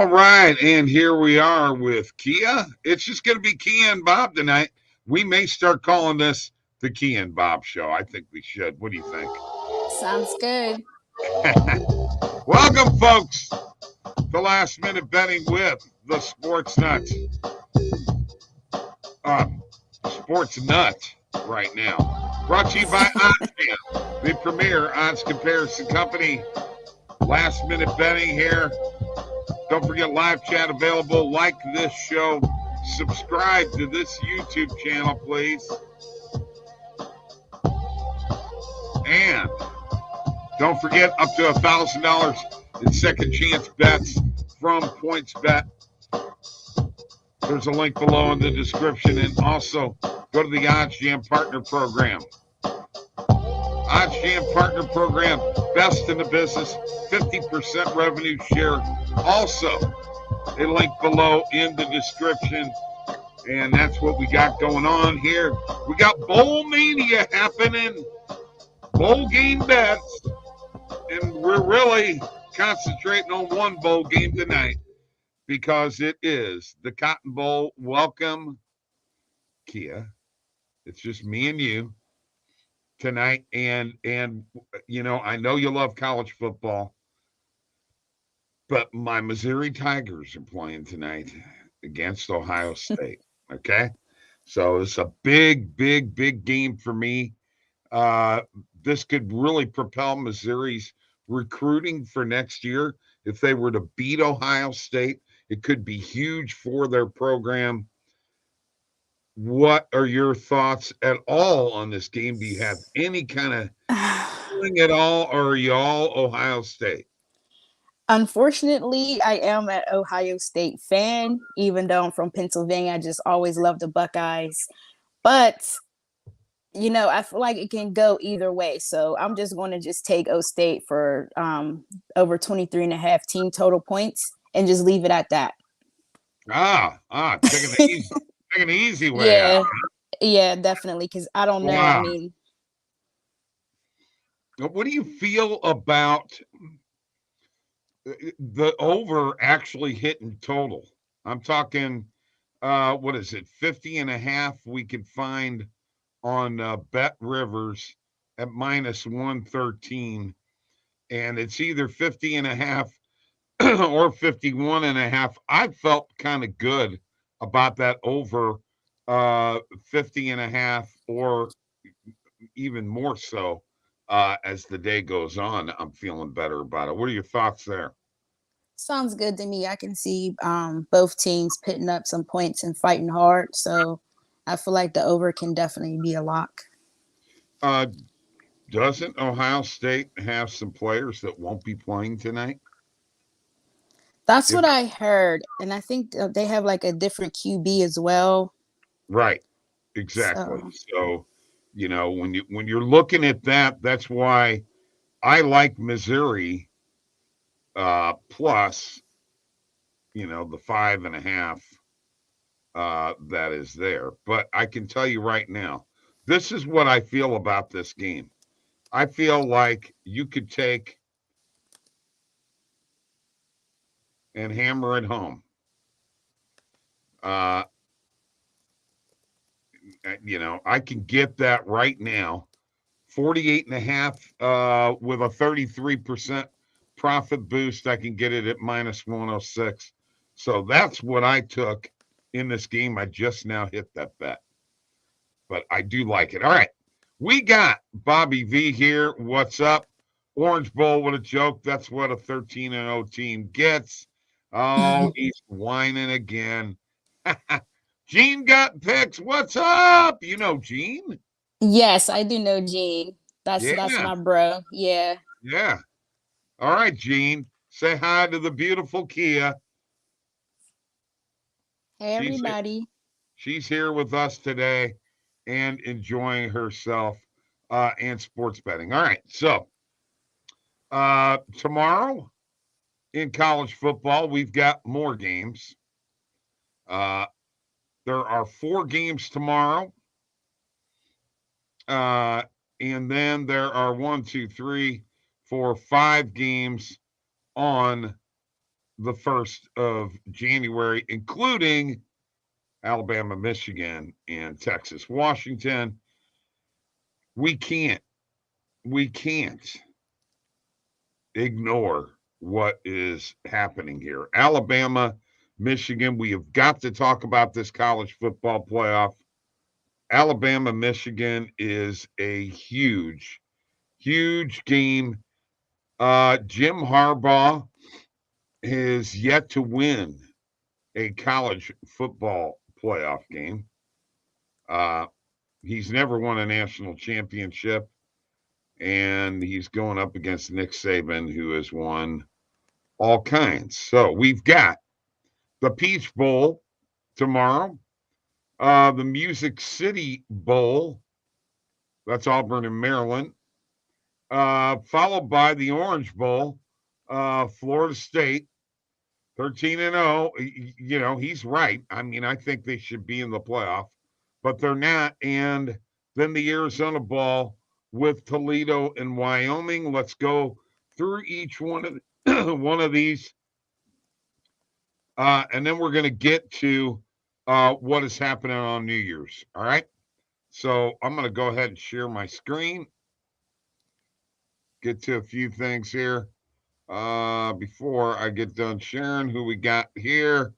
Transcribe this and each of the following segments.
All right, and here we are with Kia. It's just going to be Kia and Bob tonight. We may start calling this the Kia and Bob Show. I think we should. What do you think? Sounds good. Welcome, folks, to Last Minute Betting with the Sports Nuts. Sports Nut right now. Brought to you by OddsJam, the premier odds comparison company. Last Minute Betting here. Don't forget live chat available. Like this show. Subscribe to this YouTube channel, please. And don't forget up to $1,000 in second chance bets from PointsBet. There's a link below in the description. And also go to the OddsJam Partner Program. OddsJam Partner Program, best in the business, 50% revenue share. Also, a link below in the description. And that's what we got going on here. We got Bowl Mania happening, bowl game bets, and we're really concentrating on one bowl game tonight because it is the Cotton Bowl. Welcome, Kia. It's just me and you tonight, and you know, I know you love college football, but my Missouri Tigers are playing tonight against Ohio State. Okay, so it's a big game for me. This could really propel Missouri's recruiting for next year. If they were to beat Ohio State, it could be huge for their program. What are your thoughts at all on this game? Do you have any kind of feeling at all, or are you all Ohio State? Unfortunately, I am an Ohio State fan, even though I'm from Pennsylvania. I just always loved the Buckeyes. But, you know, I feel like it can go either way. So I'm just going to just take O State for over 23 and a half team total points and just leave it at that. Taking the easy way out. Yeah, yeah, definitely. Because I don't know. I Wow. mean, What do you feel about the over actually hitting total? I'm talking, what is it, 50 and a half we could find on Bet Rivers at minus 113. And it's either 50 and a half or 51 and a half. I felt kind of good about that over 50 and a half, or even more so as the day goes on. I'm feeling better about it. What are your thoughts there? sounds good to me. I can see both teams putting up some points and fighting hard. So I feel like the over can definitely be a lock. Uh, doesn't Ohio State have some players that won't be playing tonight? That's If, what I heard. And I think they have like a different QB as well. right, exactly. So, So, you know, when you're looking at that, that's why I like Missouri plus, you know, the 5.5 that is there. But I can tell you right now, this is what I feel about this game. I feel like you could take and hammer it home. Uh, you know, I can get that right now. 48 and a half with a 33% profit boost. I can get it at minus 106. So that's what I took in this game. I just now hit that bet, but I do like it. All right. We got Bobby V here. What's up? Orange Bowl, what a joke. That's what a 13-0 team gets. Oh, he's whining again. Gene got picks. What's up? You know Gene? yes, I do know Gene. That's Yeah, my bro. Yeah. yeah. All right, Gene. Say hi to the beautiful Kia. Hey, She's everybody. she's here with us today and enjoying herself and sports betting. All right, so tomorrow in college football, we've got more games. Uh, there are 4 games tomorrow. Uh, and then there are 1, 2, 3, 4, 5 games on the 1st of January, including Alabama, Michigan, and Texas, Washington. We can't ignore what is happening here. Alabama, Michigan, we have got to talk about this college football playoff. Alabama, Michigan is a huge, huge game. Jim Harbaugh is yet to win a college football playoff game. He's never won a national championship, and he's going up against Nick Saban, who has won all kinds. So we've got the Peach Bowl tomorrow, the Music City Bowl, that's Auburn and Maryland, followed by the Orange Bowl, Florida State, 13-0. You know, he's right. I mean, I think they should be in the playoff, but they're not. And then the Arizona Bowl with Toledo and Wyoming. Let's go through each one of one of these, and then we're going to get to what is happening on New Year's. All right. So I'm going to go ahead and share my screen. Get to a few things here before I get done sharing who we got here.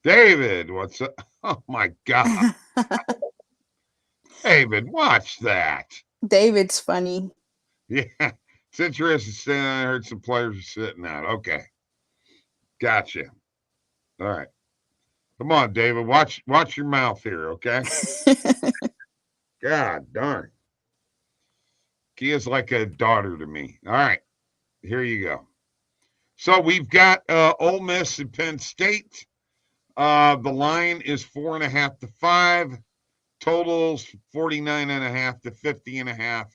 David, what's up? Oh my God. David, watch that. David's funny. Yeah. It's interesting. I heard some players are sitting out. Okay. Gotcha. All right. Come on, David. Watch your mouth here, okay? God darn. Kia's like a daughter to me. All right. Here you go. So we've got Ole Miss and Penn State. The line is 4.5 to 5. Totals 49.5 to 50.5.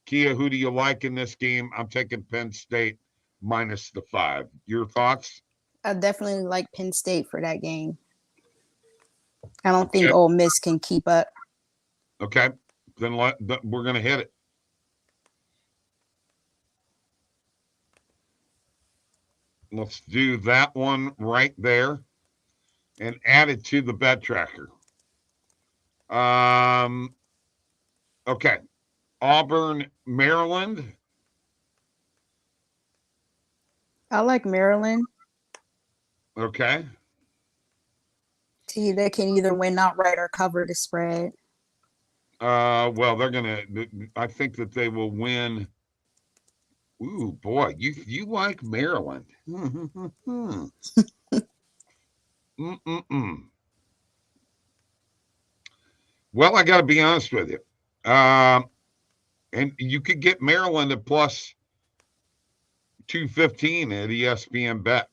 Kia, who do you like in this game? I'm taking Penn State minus the 5. Your thoughts? I definitely like Penn State for that game. I don't think Ole Miss can keep up. Okay. Then we're going to hit it. Let's do that one right there and add it to the bet tracker. Okay. Auburn, Maryland. I like Maryland. Okay. They can either win outright or cover the spread. Well, they're gonna. I think that they will win. Ooh, boy, you like Maryland? Well, I got to be honest with you, and you could get Maryland at plus 215 at ESPN Bet.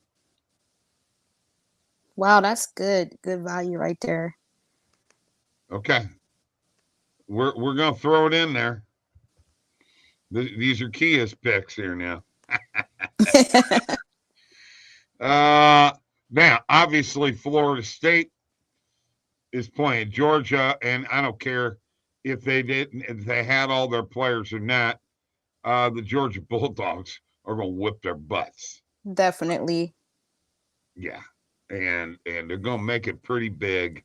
Wow, that's good. Good value right there. Okay. We're gonna throw it in there. These are Kia's picks here now. Now, obviously, Florida State is playing Georgia, and I don't care if they had all their players or not. The Georgia Bulldogs are gonna whip their butts. Definitely. Yeah, and they're gonna make it pretty big.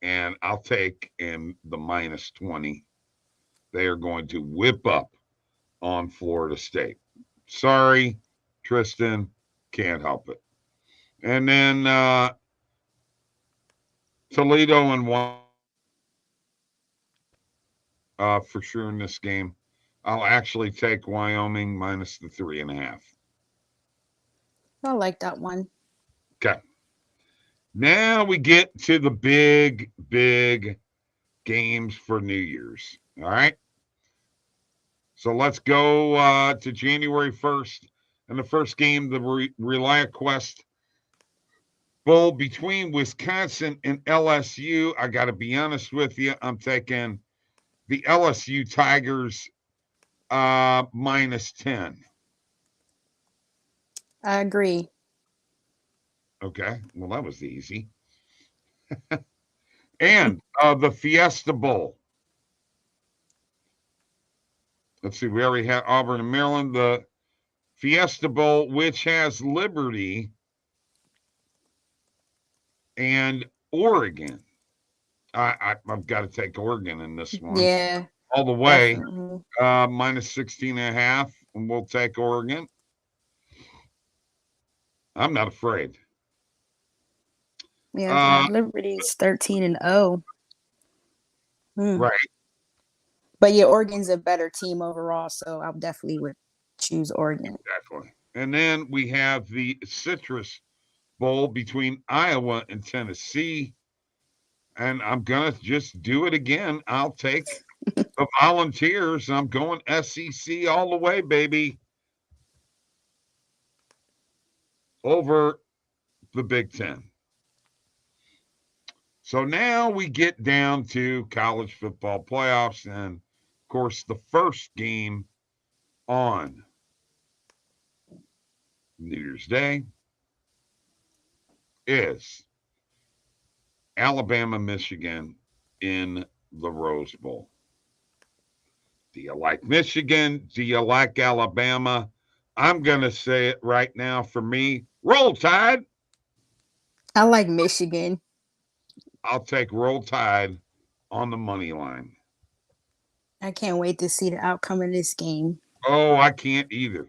And I'll take in the minus 20. They are going to whip up on Florida State. Sorry, Tristan, can't help it. And then Toledo and for sure in this game. I'll actually take Wyoming minus the 3.5. I like that one. Okay. Now we get to the big games for New Year's. All right. So let's go to January 1st. And the first game, the ReliaQuest Bowl between Wisconsin and LSU. I got to be honest with you. I'm taking the LSU Tigers minus 10. I agree. Okay. Well, that was easy. And the Fiesta Bowl. Let's see. We already had Auburn and Maryland. The Fiesta Bowl, which has Liberty And Oregon. I've got to take Oregon in this one Yeah, all the way. definitely. Minus 16.5, and we'll take Oregon. I'm not afraid. Yeah, Uh, Liberty's 13-0. Hmm. right, But yeah, Oregon's a better team overall, so I definitely would choose Oregon. exactly. And then we have the Citrus Bowl between Iowa and Tennessee. And I'm going to just do it again. I'll take the Volunteers. I'm going SEC all the way, baby, over the Big Ten. So now we get down to college football playoffs. And of course, the first game on New Year's Day is Alabama, Michigan in the Rose Bowl. Do you like Michigan? Do you like Alabama? I'm going to say it right now for me. Roll Tide. I like Michigan. I'll take Roll Tide on the money line. I can't wait to see the outcome of this game. Oh, I can't either.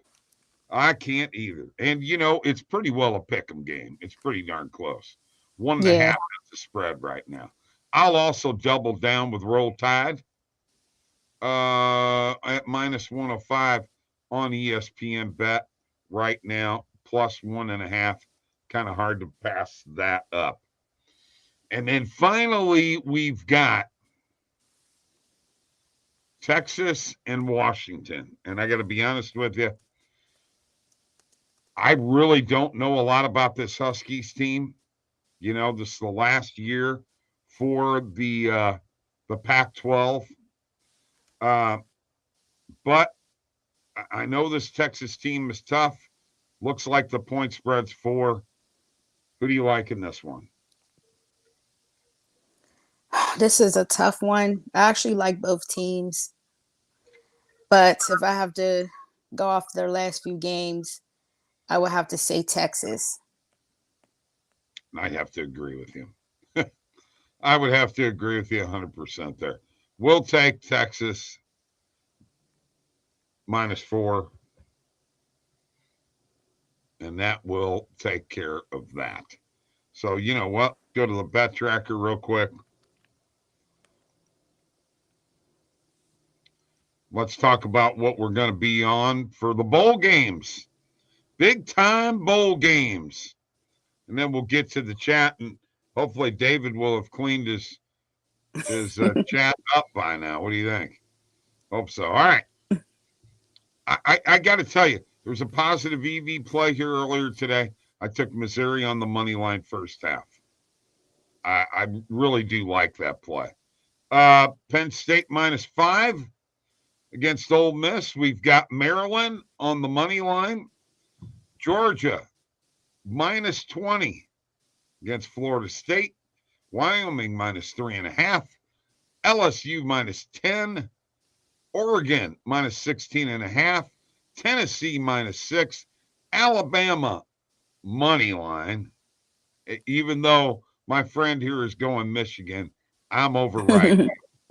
I can't either. And, it's pretty well a pick 'em game. It's pretty darn close. One and a Yeah. half is the spread right now. I'll also double down with Roll Tide at minus 105 on ESPN Bet right now, plus 1.5. Kind of hard to pass that up. And then finally, we've got Texas and Washington. And I got to be honest with you, I really don't know a lot about this Huskies team. This is the last year for the Pac-12. But I know this Texas team is tough. Looks like the point spread's 4. Who do you like in this one? This is a tough one. I actually like both teams. But if I have to go off their last few games, I would have to say Texas. I have to agree with you. I would have to agree with you 100% there. We'll take Texas minus 4, and that will take care of that. So, you know what? Go to the bet tracker real quick. Let's talk about what we're going to be on for the bowl games. Big time bowl games. And then we'll get to the chat, and hopefully David will have cleaned his chat up by now. What do you think? Hope so. All right. I got to tell you, there was a positive EV play here earlier today. I took Missouri on the money line first half. I really do like that play. Penn State minus 5 against Ole Miss. We've got Maryland on the money line. Georgia minus 20 against Florida State. Wyoming minus 3.5. LSU minus 10. Oregon minus 16.5. Tennessee minus 6. Alabama money line. Even though my friend here is going Michigan, I'm overriding.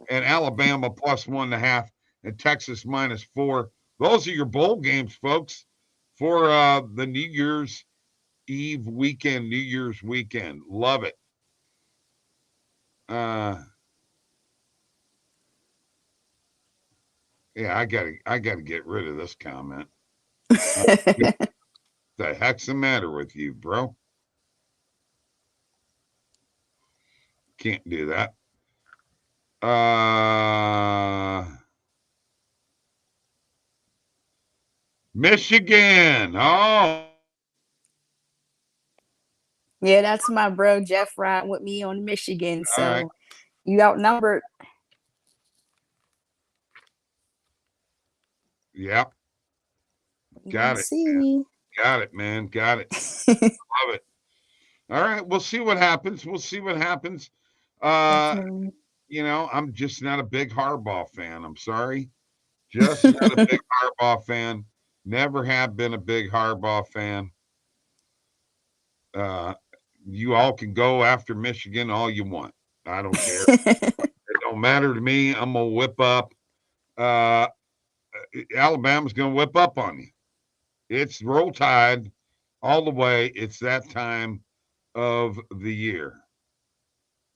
And Alabama plus 1.5 and Texas minus 4. Those are your bowl games, folks, for the New Year's Eve weekend, New Year's weekend. Love it. Yeah, I gotta get rid of this comment. What the heck's the matter with you, bro? Can't do that. Michigan. Oh. Yeah, that's my bro Jeff riding with me on Michigan. All right. So you outnumbered. Yep. Got it. See. Got it, man. Got it. Love it. All right. We'll see what happens. Definitely. I'm just not a big Harbaugh fan. I'm sorry. Just not a big Harbaugh fan. Never have been a big Harbaugh fan. You all can go after Michigan all you want. I don't care. It don't matter to me. I'm gonna whip up. Uh, Alabama's gonna whip up on you. It's roll tide all the way. It's that time of the year.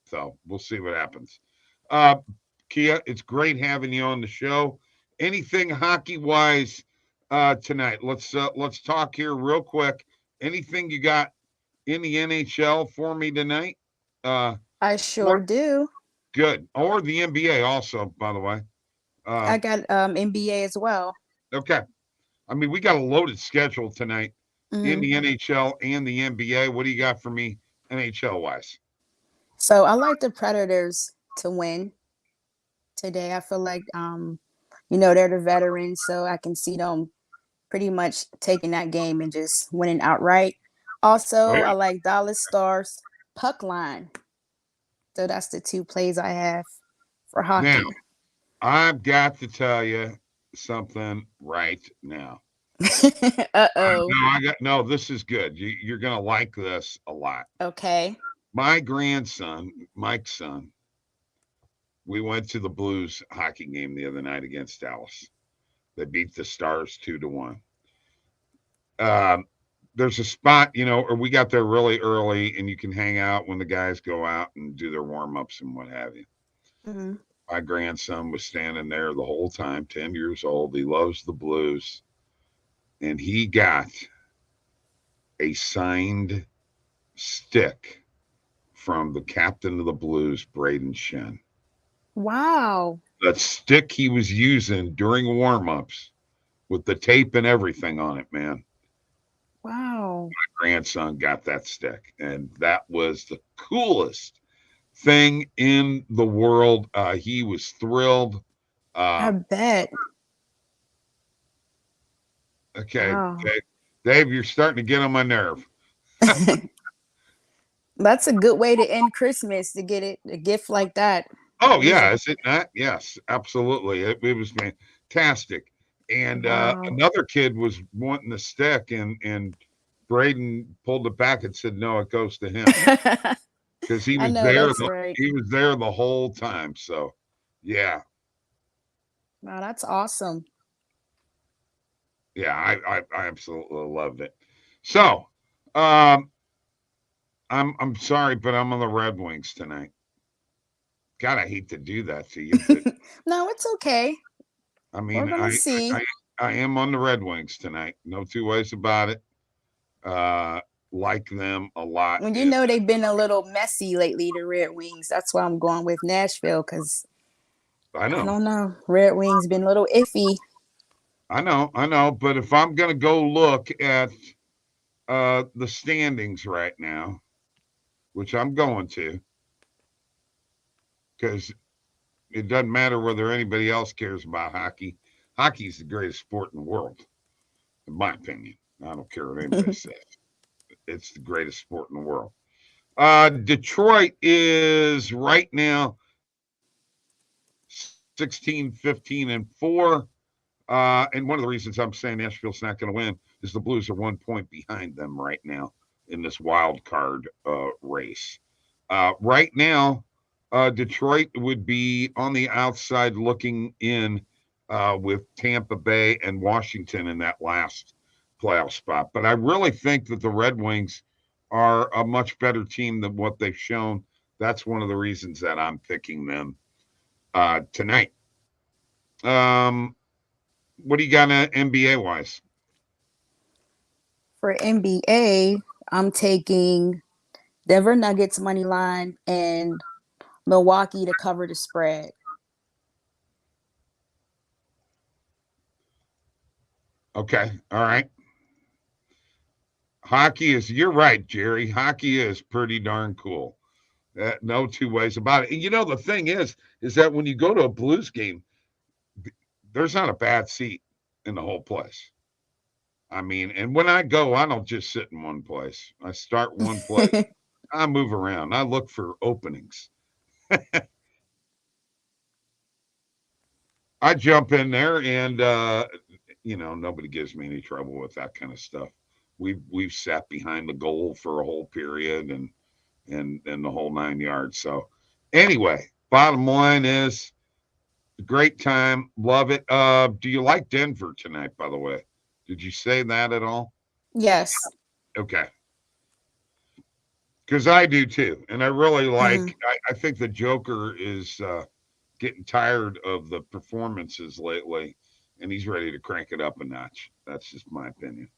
So we'll see what happens. Uh, Kia, it's great having you on the show. Anything hockey wise tonight? Let's talk here real quick. Anything you got in the NHL for me tonight? I Or sure do. good, or the NBA also, by the way. Uh, I got NBA as well. okay. I mean, we got a loaded schedule tonight in Hmm. the NHL and the NBA. What do you got for me, NHL wise? So I like the Predators to win today. I feel like they're the veterans, so I can see them pretty much taking that game and just winning outright. Oh Also, yeah. I like Dallas Stars puck line. So that's the two plays I have for Now, hockey. I've got to tell you something right now. Uh-oh. No. This is good. You're gonna like this a lot. Okay. My grandson, Mike's son, we went to the Blues hockey game the other night against Dallas. They beat the Stars 2-1. Um, there's a spot, or we got there really early, and you can hang out when the guys go out and do their warm ups and what have you. Hmm. My grandson was standing there the whole time, 10 years old. He loves the Blues, and he got a signed stick from the captain of the Blues, Braden Shen. Wow. The stick he was using during warm-ups with the tape and everything on it, man. Wow. Grandson got that stick, and that was the coolest thing in the world. He was thrilled. I Uh, bet. okay, Wow. Dave, you're starting to get on my nerve. That's a good way to end Christmas to get a gift like that. Oh yeah, Usually. is it not? Yes, absolutely. It was fantastic. And Wow. another kid was wanting the stick, and Braden pulled it back and said, "No, it goes to him," because he I was know there. that's right. He was there the whole time. So, yeah, Wow, that's awesome. yeah, I absolutely loved it. So, um, I'm sorry, but I'm on the Red Wings tonight. God, I hate to do that to you, but No, it's okay. I We're mean, gonna I see. I am on the Red Wings tonight. No two ways about it. Uh, like them a lot. When And they've been a little messy lately, the Red Wings. That's why I'm going with Nashville because I I know, don't know. Red Wings been a little iffy. I know. But if I'm gonna go look at the standings right now, which I'm going to, because it doesn't matter whether anybody else cares about hockey. Hockey's the greatest sport in the world, in my opinion. I don't care what anybody says. It's the greatest sport in the world. Detroit is right now 16, 15, and 4. And one of the reasons I'm saying Nashville's not going to win is the Blues are 1 point behind them right now in this wild card race. Right now, Detroit would be on the outside looking in with Tampa Bay and Washington in that last playoff spot. But I really think that the Red Wings are a much better team than what they've shown. That's one of the reasons that I'm picking them tonight. Um, what do you got NBA wise? For NBA, I'm taking Denver Nuggets money line and Milwaukee to cover the spread. Okay, all right. You're right, Jerry. Hockey is pretty darn cool. No two ways about it. And the thing is that when you go to a Blues game, there's not a bad seat in the whole place. I mean, and when I go, I don't just sit in one place. I start one place. I move around. I look for openings. I jump in there, and nobody gives me any trouble with that kind of stuff. We've sat behind the goal for a whole period, and and the whole 9 yards. So anyway, bottom line is great time. Love it. Do you like Denver tonight, by the way? Did you say that at all? Yes. Okay. Because I do too. And I really Hmm. I think the Joker is getting tired of the performances lately, and he's ready to crank it up a notch. That's just my opinion.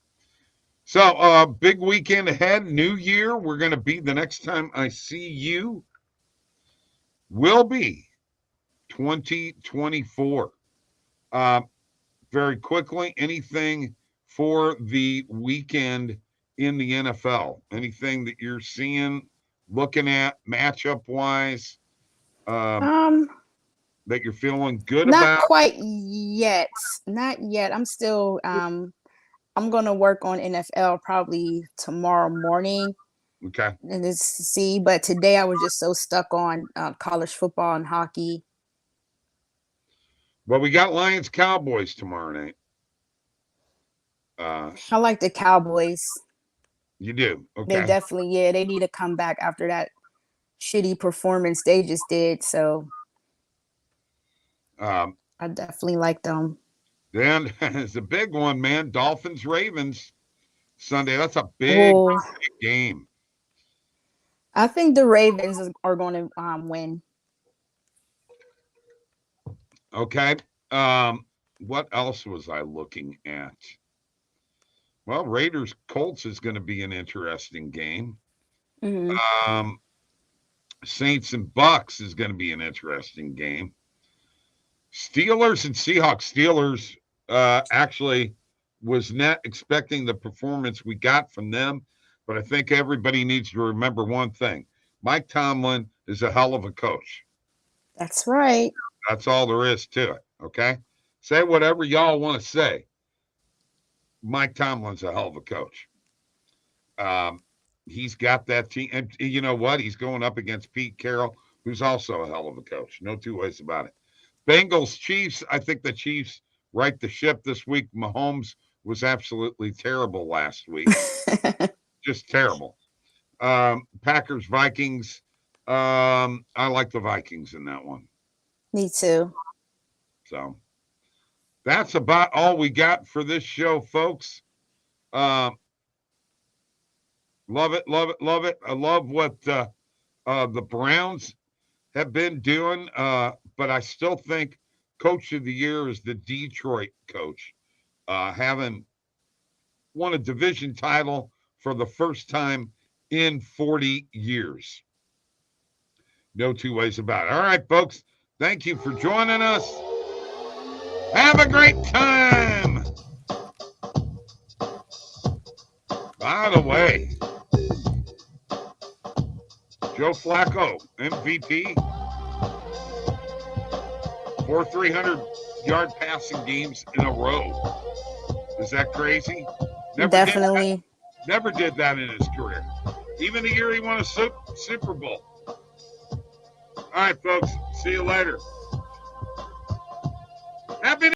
So, big weekend ahead, New Year. We're going to be, the next time I see you will be 2024. Uh, very quickly, anything for the weekend in the NFL? Anything that you're seeing, looking at matchup wise, um, Um, that you're feeling good not about? quite yet. Not yet. I'm still I'm gonna work on NFL probably tomorrow morning Okay. and just see. But today I was just so stuck on college football and hockey. Well, we got Lions Cowboys tomorrow night. Uh, I like the Cowboys. you do. They Okay. definitely, yeah, they need to come back after that shitty performance they just did. So Um, I definitely like them. then it's a big one, man. Dolphins Ravens Sunday. That's a big, Well, big game. I think the Ravens are going to win. Okay. Um, what else was I looking at? Well, Raiders Colts is going to be an interesting game. Hmm. Um, Saints and Bucks is going to be an interesting game. Steelers and Seahawks. Steelers actually was not expecting the performance we got from them, but I think everybody needs to remember one thing: Mike Tomlin is a hell of a coach. That's right. That's all there is to it. Okay, say whatever y'all want to say. Mike Tomlin's a hell of a coach. Um, he's got that team, and you know what? He's going up against Pete Carroll, who's also a hell of a coach. No two ways about it. Bengals Chiefs. I think the Chiefs right the ship this week. Mahomes was absolutely terrible last week, just terrible. Packers Vikings. I like the Vikings in that one. Me too. So that's about all we got for this show, folks. Um, love it, love it, love it. I love what the Browns have been doing, but I still think Coach of the Year is the Detroit coach, having won a division title for the first time in 40 years. No two ways about it. All right, folks, thank you for joining us. Have a great time. By the way, Joe Flacco, MVP, 300-yard passing games in a row. Is that crazy? Definitely. Never did that in his career. Even the year he won a Super Bowl. All right, folks. See you later.